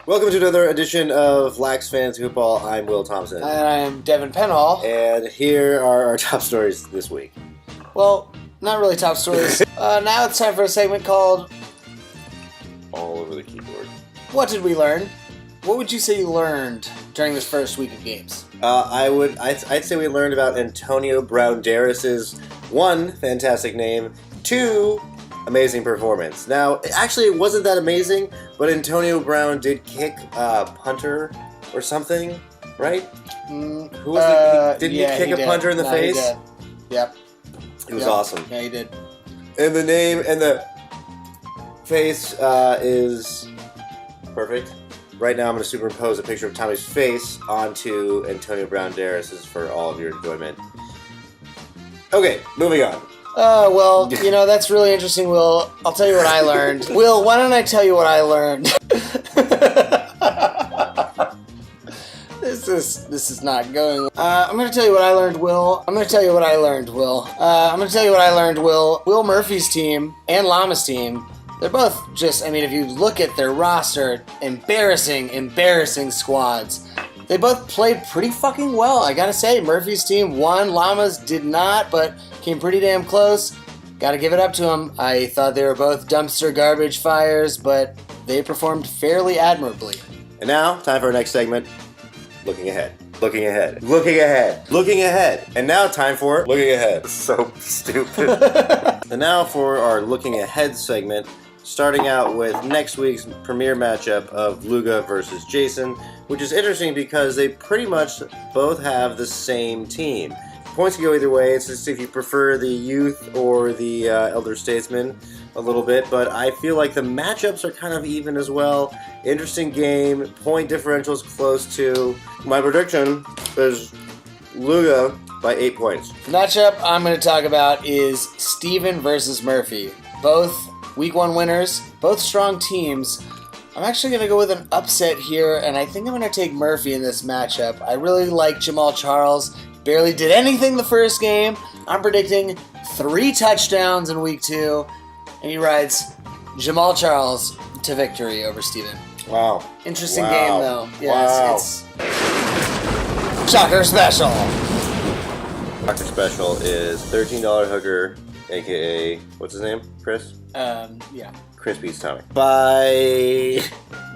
Welcome to another edition of Lax Fans Hoopball. I'm Will Thompson. And I am Devin Penhall. And here are our top stories this week. Well, not really top stories. Now it's time for a segment called All Over the Keyboard. What Did We Learn? What would you say you learned during this first week of games? I'd say we learned about Antonio Brown-Darris's 1, fantastic name, 2, amazing performance. Now, actually, it wasn't that amazing, but Antonio Brown did kick punter or something, right? Who was it? Didn't he kick a punter in the face? He did. Yep. It was awesome. Yeah, he did. And the name and the face is perfect. Right now, I'm going to superimpose a picture of Tommy's face onto Antonio Brown-Darris's for all of your enjoyment. Okay, moving on. Well, you know, that's really interesting, Will. I'll tell you what I learned. Will, why don't I tell you what I learned? This is not going. I'm going to tell you what I learned, Will. I'm going to tell you what I learned, Will. Will Murphy's team and Llama's team, they're both just, I mean, if you look at their roster, embarrassing squads. They both played pretty fucking well, I gotta say. Murphy's team won, Llama's did not, but came pretty damn close. Gotta give it up to them. I thought they were both dumpster garbage fires, but they performed fairly admirably. And now, time for our next segment, Looking Ahead. And now, time for Looking Ahead. So stupid. And now for our Looking Ahead segment, starting out with next week's premiere matchup of Luga versus Jason, which is interesting because they pretty much both have the same team. Points can go either way. It's just if you prefer the youth or the elder statesman a little bit, but I feel like the matchups are kind of even as well. Interesting game. Point differential is close to. My prediction is Luga by 8 points. The matchup I'm going to talk about is Steven versus Murphy. Both Week 1 winners, both strong teams. I'm actually going to go with an upset here, and I think I'm going to take Murphy in this matchup. I really like Jamal Charles. Barely did anything the first game. I'm predicting 3 touchdowns in Week 2, and he rides Jamal Charles to victory over Steven. Wow. Interesting game, though. Yeah, it's Shocker Special. Shocker Special is $13 hooker, a.k.a. what's his name? Chris? Yeah. Chris beats Tommy. By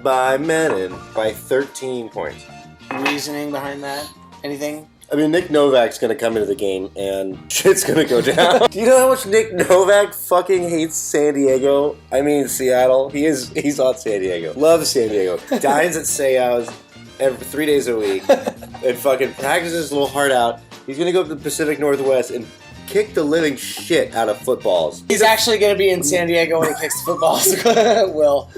Menon by 13 points. Reasoning behind that? Anything? I mean, Nick Novak's going to come into the game, and shit's going to go down. Do you know how much Nick Novak fucking hates San Diego? I mean, Seattle. He's on San Diego. Loves San Diego. Dines at Seau's 3 days a week, and fucking practices his little heart out. He's going to go up to the Pacific Northwest and kick the living shit out of footballs. He's actually going to be in San Diego when he kicks the footballs. Will.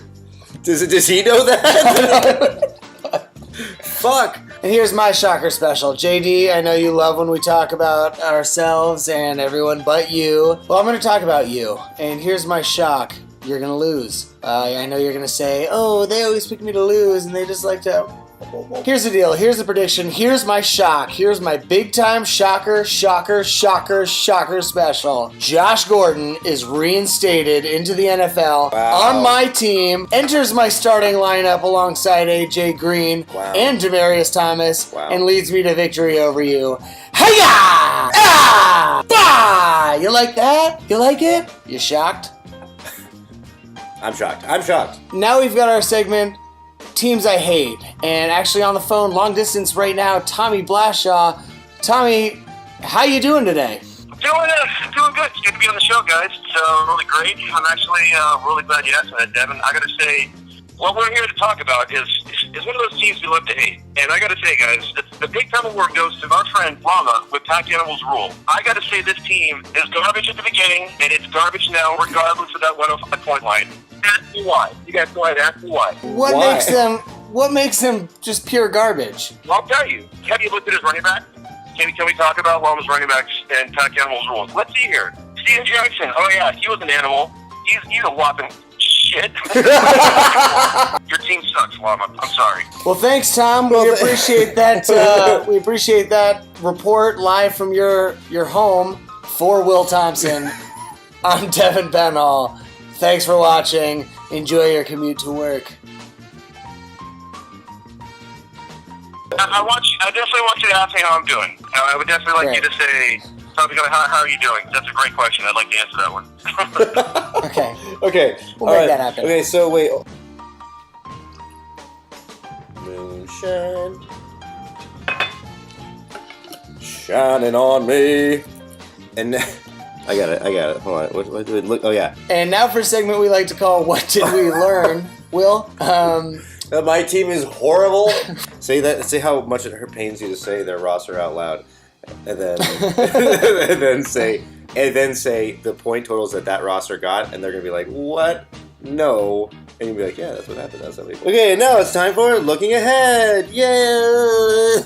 Does he know that? Fuck. And here's my shocker special. JD, I know you love when we talk about ourselves and everyone but you. Well, I'm going to talk about you. And here's my shock. You're going to lose. I know you're going to say, oh, they always pick me to lose and they just like to... Here's the deal. Here's the prediction. Here's my shock. Here's my big-time shocker special. Josh Gordon is reinstated into the NFL on my team, enters my starting lineup alongside A.J. Green and Demaryius Thomas, and leads me to victory over you. Hiya! Ah! Bah! You like that? You like it? You shocked? I'm shocked. Now we've got our segment, Teams I Hate. And actually on the phone, long distance right now, Tommy Blashaw. Tommy, how you doing today? Doing good. It's good to be on the show, guys. It's really great. I'm actually really glad you asked me that, Devin. I got to say, what we're here to talk about is one of those teams we love to hate. And I got to say, guys, the big time award goes to our friend Llama with Pack Animals Rule. I got to say this team is garbage at the beginning, and it's garbage now, regardless of that 105-point line. Ask me why. You guys go ahead and ask me why. What makes them just pure garbage? Well, I'll tell you. Have you looked at his running back? Can we talk about Llama's running backs and Pack Animals Rules? Let's see here. Steven Jackson. Oh, yeah, he was an animal. He's a whopping shit. Your team sucks, Llama. I'm sorry. Well, thanks, Tom. We appreciate that. We appreciate that report live from your home. For Will Thompson, I'm Devin Penhall. Thanks for watching. Enjoy your commute to work. I definitely want you to ask me how I'm doing. I would definitely like you to say, how are you doing? That's a great question. I'd like to answer that one. Okay. Okay. We'll all make right. that happen. Okay, so wait. Moonshine. Shining on me. And I got it. Hold on. What look? Oh, yeah. And now for a segment we like to call What Did We Learn? Will, My team is horrible. Say how much it pains you to say their roster out loud. And then and then say the point totals that roster got, and they're gonna be like, "What? No." And you'll be like, "Yeah, that's what happened. That's something." Okay, now it's time for looking ahead. Yeah.